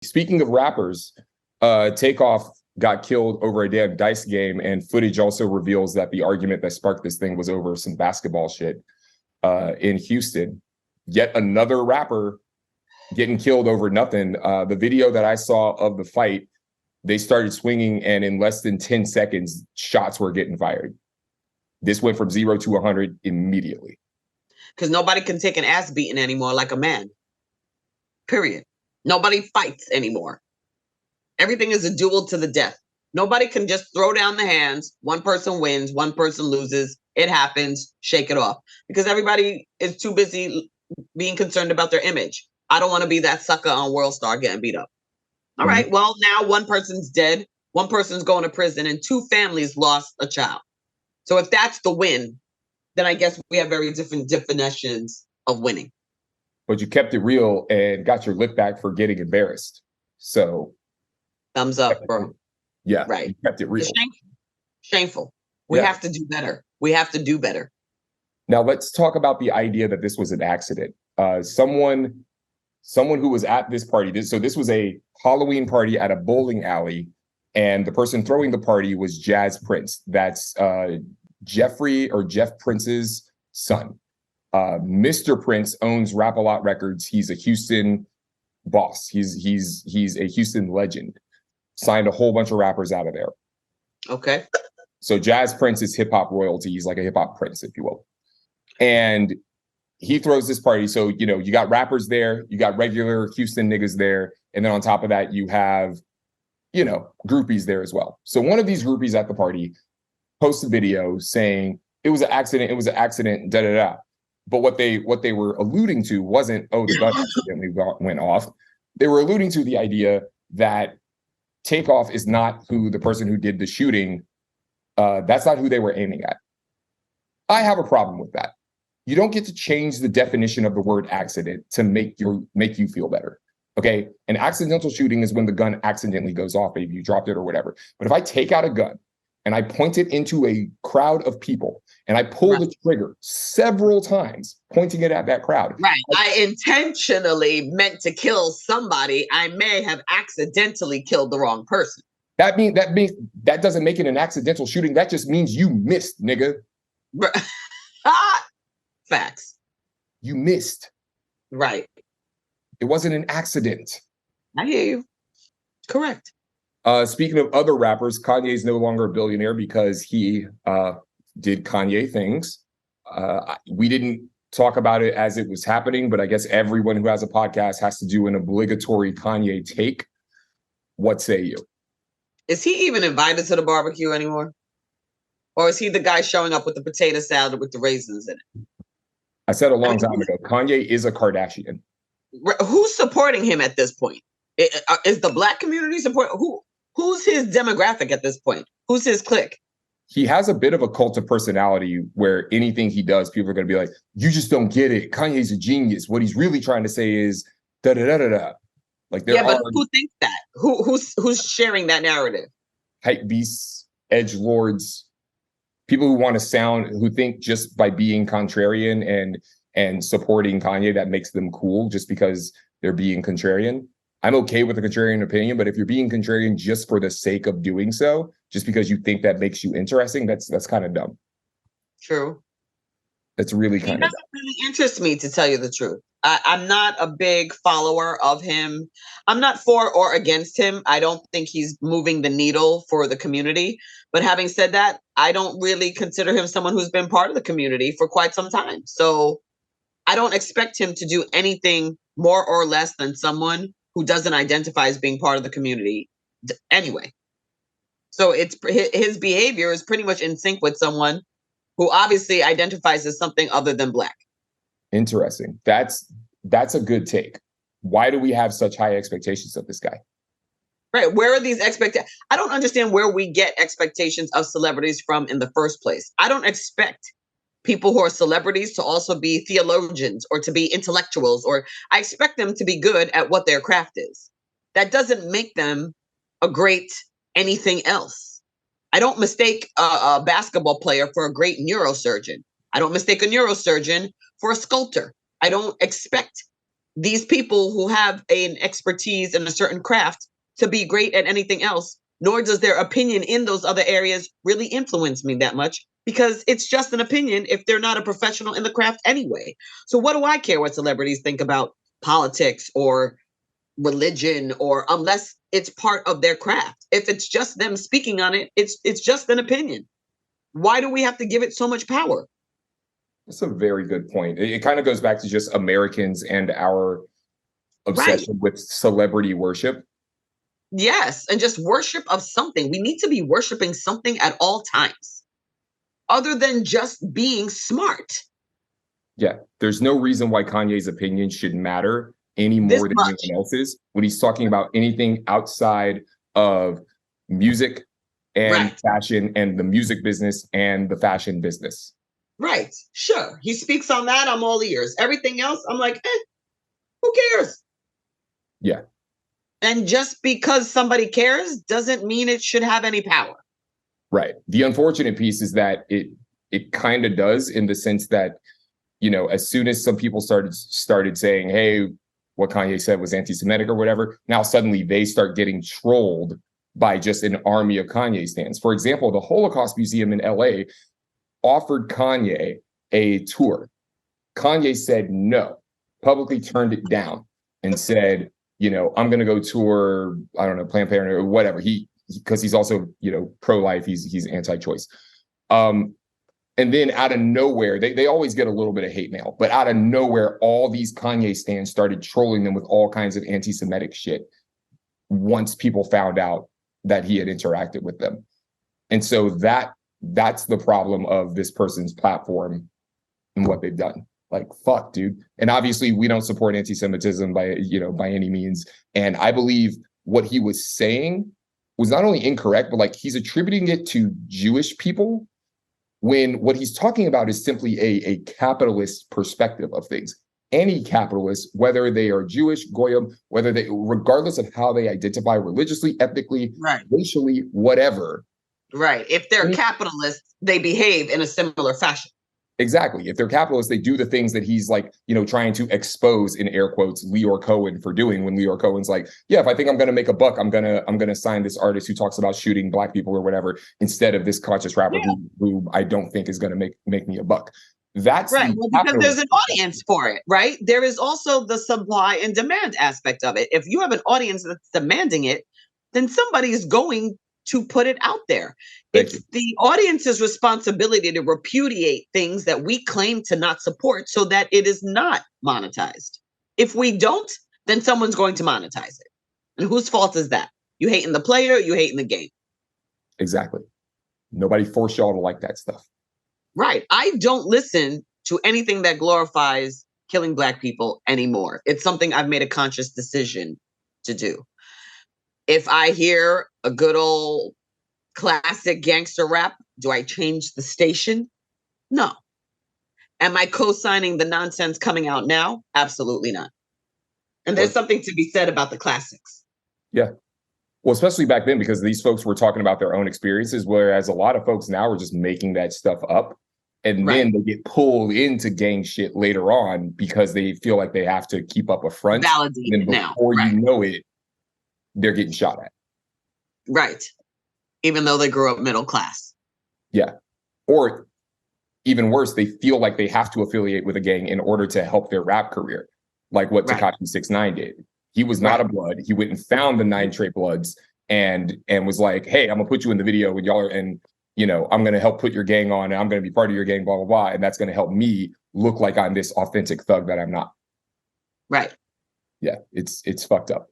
Speaking of rappers, Takeoff got killed over a damn dice game, and footage also reveals that the argument that sparked this thing was over some basketball shit in Houston. Yet another rapper getting killed over nothing. The video that I saw of the fight, they started swinging, and in less than 10 seconds, shots were getting fired. This went from 0 to 100 immediately. Because nobody can take an ass beating anymore like a man. Period. Nobody fights anymore. Everything is a duel to the death. Nobody can just throw down the hands. One person wins, one person loses. It happens. Shake it off. Because everybody is too busy being concerned about their image. I don't want to be that sucker on World Star getting beat up. All right, well, now one person's dead, one person's going to prison, and 2 families lost a child. So if that's the win, then I guess we have very different definitions of winning. But you kept it real and got your lip back for getting embarrassed. So thumbs up, bro. Yeah, right. You kept it real. It's shameful. We have to do better. We have to do better. Now let's talk about the idea that this was an accident. Someone who was at this party. So this was a Halloween party at a bowling alley, and the person throwing the party was Jazz Prince. That's Jeff Prince's son. Mr. Prince owns Rap-A-Lot Records. He's a Houston boss. He's a Houston legend. Signed a whole bunch of rappers out of there. Okay. So Jazz Prince is hip hop royalty. He's like a hip hop prince, if you will. And he throws this party. So, you got rappers there, you got regular Houston niggas there. And then on top of that, you have, groupies there as well. So one of these groupies at the party posts a video saying it was an accident, da da da. But what they were alluding to wasn't, oh, the gun accidentally went off. They were alluding to the idea that Takeoff is not the person who did the shooting. That's not who they were aiming at. I have a problem with that. You don't get to change the definition of the word accident to make you feel better. Okay. An accidental shooting is when the gun accidentally goes off, maybe you dropped it or whatever. But if I take out a gun and I point it into a crowd of people and I pull the trigger several times, pointing it at that crowd. Right. I intentionally meant to kill somebody. I may have accidentally killed the wrong person. That doesn't make it an accidental shooting. That just means you missed, nigga. Facts. You missed. Right. It wasn't an accident. I hear you. Correct. Speaking of other rappers, Kanye is no longer a billionaire because he did Kanye things. We didn't talk about it as it was happening, but I guess everyone who has a podcast has to do an obligatory Kanye take. What say you? Is he even invited to the barbecue anymore? Or is he the guy showing up with the potato salad with the raisins in it? I said a long time ago, Kanye is a Kardashian. Who's supporting him at this point? Is the Black community supporting? Who's his demographic at this point? Who's his clique? He has a bit of a cult of personality where anything he does, people are going to be like, you just don't get it. Kanye's a genius. What he's really trying to say is da da da da da. Like but who thinks that? Who's sharing that narrative? Hype beasts, edgelords, people who think just by being contrarian and supporting Kanye that makes them cool just because they're being contrarian. I'm okay with the contrarian opinion, but if you're being contrarian just for the sake of doing so, just because you think that makes you interesting, that's kind of dumb. True. That's really kind of dumb. It doesn't really interest me, to tell you the truth. I'm not a big follower of him. I'm not for or against him. I don't think he's moving the needle for the community. But having said that, I don't really consider him someone who's been part of the community for quite some time. So I don't expect him to do anything more or less than someone who doesn't identify as being part of the community anyway. So it's his behavior is pretty much in sync with someone who obviously identifies as something other than Black. Interesting. That's a good take. Why do we have such high expectations of this guy? Right. Where are these expectations? I don't understand where we get expectations of celebrities from in the first place. I don't expect people who are celebrities to also be theologians or to be intellectuals, or I expect them to be good at what their craft is. That doesn't make them a great anything else. I don't mistake a basketball player for a great neurosurgeon. I don't mistake a neurosurgeon for a sculptor. I don't expect these people who have an expertise in a certain craft to be great at anything else, nor does their opinion in those other areas really influence me that much, because it's just an opinion if they're not a professional in the craft anyway. So what do I care what celebrities think about politics or religion, or unless it's part of their craft? If it's just them speaking on it, it's just an opinion. Why do we have to give it so much power? That's a very good point. It kind of goes back to just Americans and our obsession with celebrity worship. Yes, and just worship of something. We need to be worshiping something at all times, other than just being smart. Yeah, there's no reason why Kanye's opinion should matter any more than anyone else's when he's talking about anything outside of music and fashion and the music business and the fashion business. Right. Sure. He speaks on that. I'm all ears. Everything else, I'm like, who cares? Yeah. And just because somebody cares doesn't mean it should have any power. Right. The unfortunate piece is that it kind of does, in the sense that, you know, as soon as some people started saying, hey, what Kanye said was anti-Semitic or whatever, now suddenly they start getting trolled by just an army of Kanye stans. For example, the Holocaust Museum in LA offered Kanye a tour. Kanye said no, publicly turned it down and said, you know, I'm going to go tour, I don't know, Planned Parenthood or whatever. Because he's also, you know, pro-life, he's anti-choice. And then out of nowhere, they always get a little bit of hate mail, but out of nowhere, all these Kanye stans started trolling them with all kinds of anti-Semitic shit once people found out that he had interacted with them. And so that's the problem of this person's platform and what they've done. Like, fuck, dude. And obviously we don't support anti-Semitism by any means. And I believe what he was saying was not only incorrect, but like he's attributing it to Jewish people, when what he's talking about is simply a capitalist perspective of things. Any capitalist, whether they are Jewish, Goyim, regardless of how they identify religiously, ethnically, racially, whatever. Right. If they're capitalists, they behave in a similar fashion. Exactly. If they're capitalists, they do the things that he's like, you know, trying to expose, in air quotes, Leor Cohen for doing, when Leor Cohen's like, yeah, if I think I'm going to make a buck, I'm going to sign this artist who talks about shooting black people or whatever, instead of this conscious rapper who I don't think is going to make me a buck. That's right. Well, because there's an audience for it, right? There is also the supply and demand aspect of it. If you have an audience that's demanding it, then somebody is going to put it out there. It's the audience's responsibility to repudiate things that we claim to not support so that it is not monetized. If we don't, then someone's going to monetize it. And whose fault is that? You hating the player, you hating the game. Exactly. Nobody forced y'all to like that stuff. Right. I don't listen to anything that glorifies killing black people anymore. It's something I've made a conscious decision to do. If I hear a good old classic gangster rap, do I change the station? No. Am I co-signing the nonsense coming out now? Absolutely not. And there's something to be said about the classics. Yeah. Well, especially back then, because these folks were talking about their own experiences, whereas a lot of folks now are just making that stuff up. And then they get pulled into gang shit later on because they feel like they have to keep up a front. Validate and then before you know it, they're getting shot at. Right. Even though they grew up middle class. Yeah. Or even worse, they feel like they have to affiliate with a gang in order to help their rap career. Like what Tekashi 6ix9ine did. He was not a blood. He went and found the 9 Trey Bloods and was like, hey, I'm gonna put you in the video with y'all, and you know, I'm gonna help put your gang on, and I'm gonna be part of your gang, blah, blah, blah. And that's gonna help me look like I'm this authentic thug that I'm not. Right. Yeah, it's fucked up.